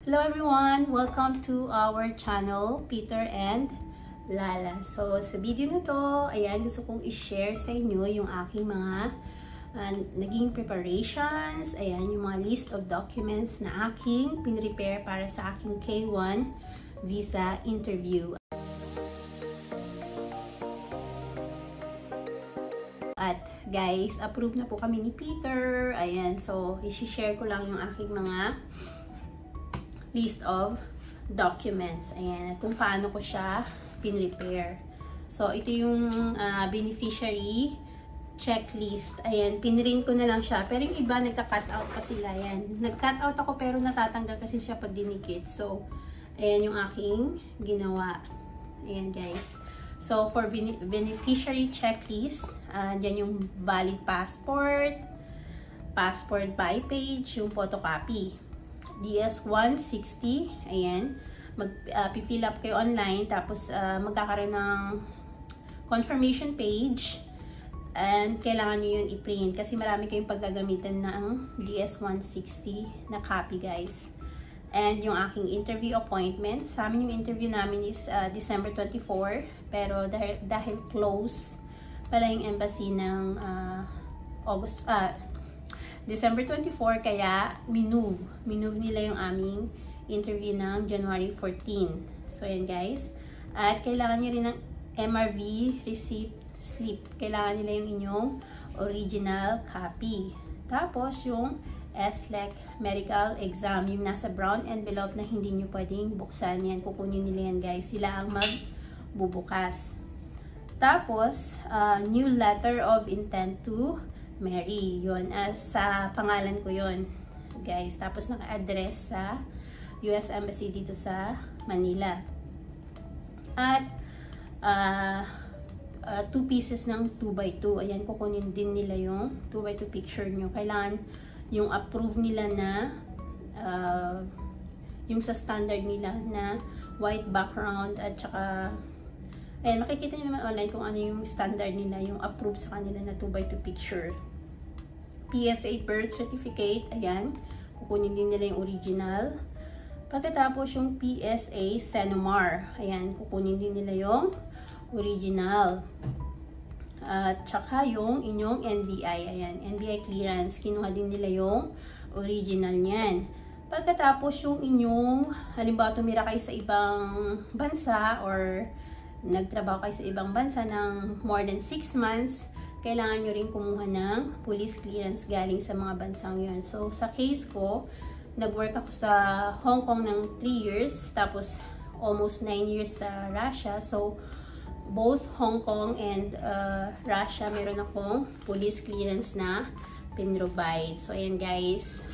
Hello everyone! Welcome to our channel, Peter and Lala. So, sa video na to, ayan, gusto kong i-share sa inyo yung aking mga naging preparations. Ayan, yung mga list of documents na aking pinrepare para sa aking K1 visa interview. At guys, approve na po kami ni Peter. Ayan, so i-share ko lang yung aking mga list of documents. Ayan, at kung paano ko siya pinrepare. So, ito yung beneficiary checklist. Ayan, pinrint ko na lang siya. Pero yung iba, nagka-cut out pa sila. Ayan, nag-cut out ako pero natatanggal kasi siya pag dinikit. So, ayan yung aking ginawa. Ayan guys. So, for beneficiary checklist, dyan yung valid passport, passport by page, yung photocopy. DS-160, ayan, mag-fill up kayo online, tapos magkakaroon ng confirmation page, and kailangan nyo yun i-print, kasi marami kayong paggagamitan ng DS-160 na copy, guys. And yung aking interview appointment, sa amin yung interview namin is December 24, pero dahil close pala yung embassy ng December 24, kaya minove nila yung aming interview ng January 14. So, yan guys. At kailangan nyo rin ng MRV receipt slip. Kailangan nila yung inyong original copy. Tapos, yung SLEC medical exam, yung nasa brown envelope na hindi nyo pwedeng buksan. Yan, kukunin nila yan guys. Sila ang magbubukas. Tapos, new letter of intent to Mary, yun, sa pangalan ko yun, guys. Tapos naka-address sa US Embassy dito sa Manila. At 2 pieces ng 2x2. Ayan, kukunin din nila yung 2x2 picture nyo. Kailangan yung approve nila na yung sa standard nila na white background at saka ayan, makikita nyo naman online kung ano yung standard nila, yung approve sa kanila na 2x2 picture. PSA birth certificate, ayan, kukunin din nila yung original. Pagkatapos yung PSA Senomar, ayan, kukunin din nila yung original. At saka yung inyong NBI, ayan, NBI clearance, kinuha din nila yung original niyan. Pagkatapos yung inyong, halimbawa tumira kayo sa ibang bansa or nagtrabaho kayo sa ibang bansa ng more than 6 months, kailangan nyo rin kumuha ng police clearance galing sa mga bansang yun. So, sa case ko, nag-work ako sa Hong Kong ng 3 years, tapos almost 9 years sa Russia. So, both Hong Kong and Russia, meron akong police clearance na pinrovide. So, ayan guys,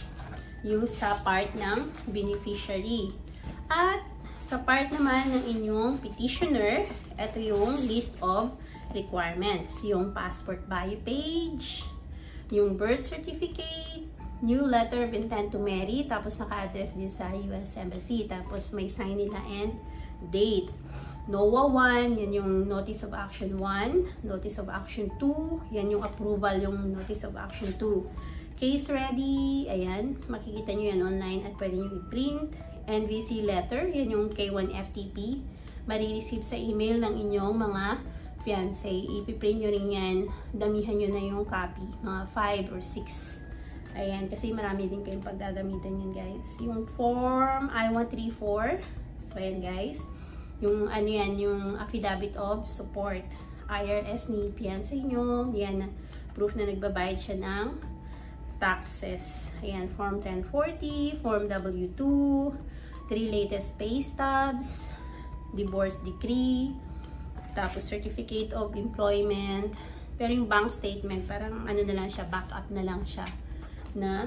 yung sa part ng beneficiary. At sa part naman ng inyong petitioner, ito yung list of requirements. Yung passport bio page, yung birth certificate, new letter of intent to marry, tapos naka-address din sa US Embassy, tapos may sign nila and date. NOAA 1, yan yung Notice of Action 1, Notice of Action 2, yan yung approval, yung Notice of Action 2. Case ready, ayan, makikita nyo yan online at pwede nyo i-print. NVC letter, yan yung K1 FTP, marireceive sa email ng inyong mga fiancé. Ipiprint nyo rin yan, damihan nyo na yung copy, mga 5 or 6. Ayan, kasi marami din kayong paggagamitan yan guys. Yung form I-134, so ayan guys, yung ano yan, yung affidavit of support, IRS ni fiancé nyo, yan, proof na nagbabayad siya ng taxes. Ayan, form 1040, form W2, 3 latest pay stubs, divorce decree, tapos certificate of employment. Pero yung bank statement, parang ano na lang siya, backup na lang siya na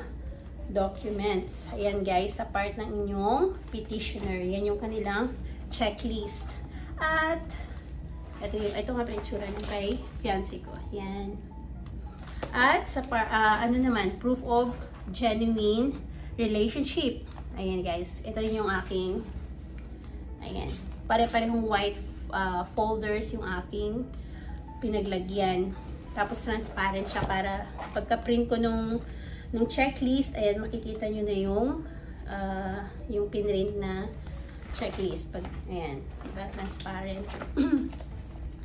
documents. Ayan guys, sa part ng inyong petitioner, yan yung kanilang checklist. At ito nga pala itsura ng kay fiancé ko. Yan. At sa ano naman, proof of genuine relationship. Ayan guys, ito rin yung aking, ayan, pare-parehong white folders yung aking pinaglagyan. Tapos transparent siya para pagka-print ko nung checklist, ayan, makikita nyo na yung yung pinrint na checklist. Pag, ayan, diba? Transparent.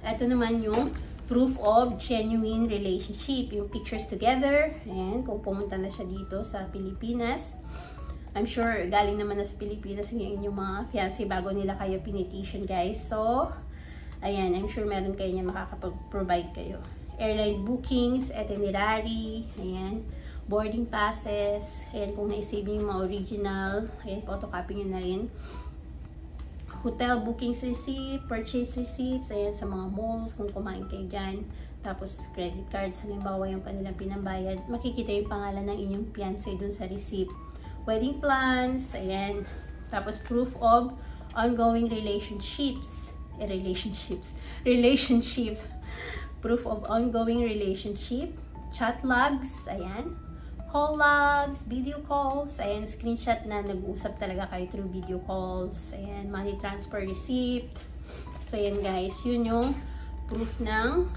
Ito naman yung proof of genuine relationship. Yung pictures together. Ayan, kung pumunta na siya dito sa Pilipinas. I'm sure galing naman na sa Pilipinas ngayon yung mga fiancé bago nila kayo pinetition, guys. So, ayan, I'm sure meron kayo niya makakapag-provide kayo. Airline bookings, itinerary, ayan, boarding passes, ayan, kung na-save yung mga original, ayan, photocopy nyo na rin. Hotel bookings receipt, purchase receipts, ayan, sa mga malls, kung kumain kayo dyan. Tapos, credit cards, halimbawa yung kanilang pinambayad. Makikita yung pangalan ng inyong fiancé dun sa receipt. Wedding plans, ayan. Tapos, proof of ongoing relationships. Relationship. Proof of ongoing relationship. Chat logs, ayan. Call logs, video calls, ayan, screenshot na nag-uusap talaga kayo through video calls, ayan, money transfer receipt. So, ayan guys, yun yung proof ng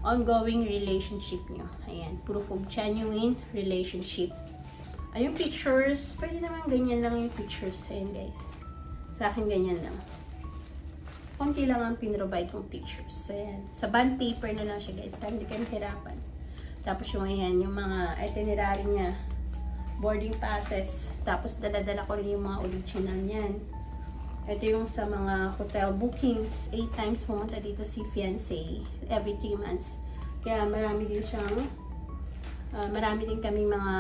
ongoing relationship nyo. Ayan, proof of genuine relationship. Ay, yung pictures, pwede naman ganyan lang yung pictures, ayan guys. Sa akin, ganyan lang. Konti lang ang pinrovide kong pictures. So, ayan, sa bond paper na lang siya guys, para hindi kayo mahirapan. Tapos yung ayan, yung mga itinerary niya, boarding passes, tapos dala-dala ko rin yung mga original niyan. Ito yung sa mga hotel bookings, 8 times pumunta dito si fiancé, every 3 months. Kaya marami din siyang, marami din kami mga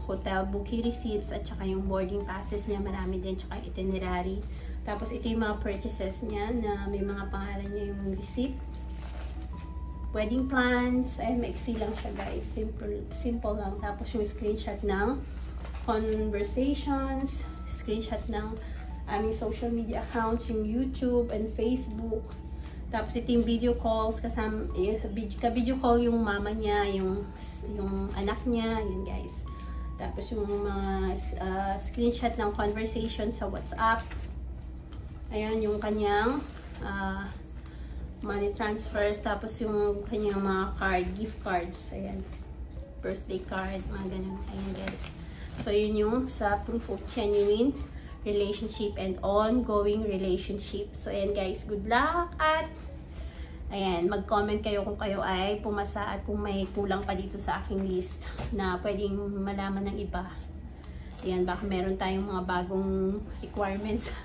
hotel booking receipts at saka yung boarding passes niya, marami din, tsaka itinerary. Tapos ito yung mga purchases niya na may mga pangalan niya yung receipt. Wedding plans, ay maiksi lang siya guys, simple lang. Tapos yung screenshot ng conversations, screenshot ng aming social media accounts, yung YouTube and Facebook. Tapos ito yung video calls, kasama, ka-video call yung mama niya, yung anak niya, yun guys. Tapos yung mga screenshot ng conversation sa WhatsApp. Ayan yung kanyang money transfers, tapos yung kanyang mga card, gift cards, ayan, birthday card, mga ganun, ayan guys. So, yun yung sa proof of genuine relationship and ongoing relationship. So, ayan guys, good luck at ayan, mag-comment kayo kung kayo ay pumasa at kung may kulang pa dito sa aking list na pwedeng malaman ng iba. Ayan, baka meron tayong mga bagong requirements.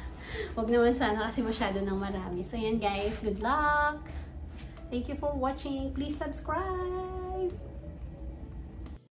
Huwag naman sana kasi masyado nang marami. So, yan guys. Good luck! Thank you for watching. Please subscribe!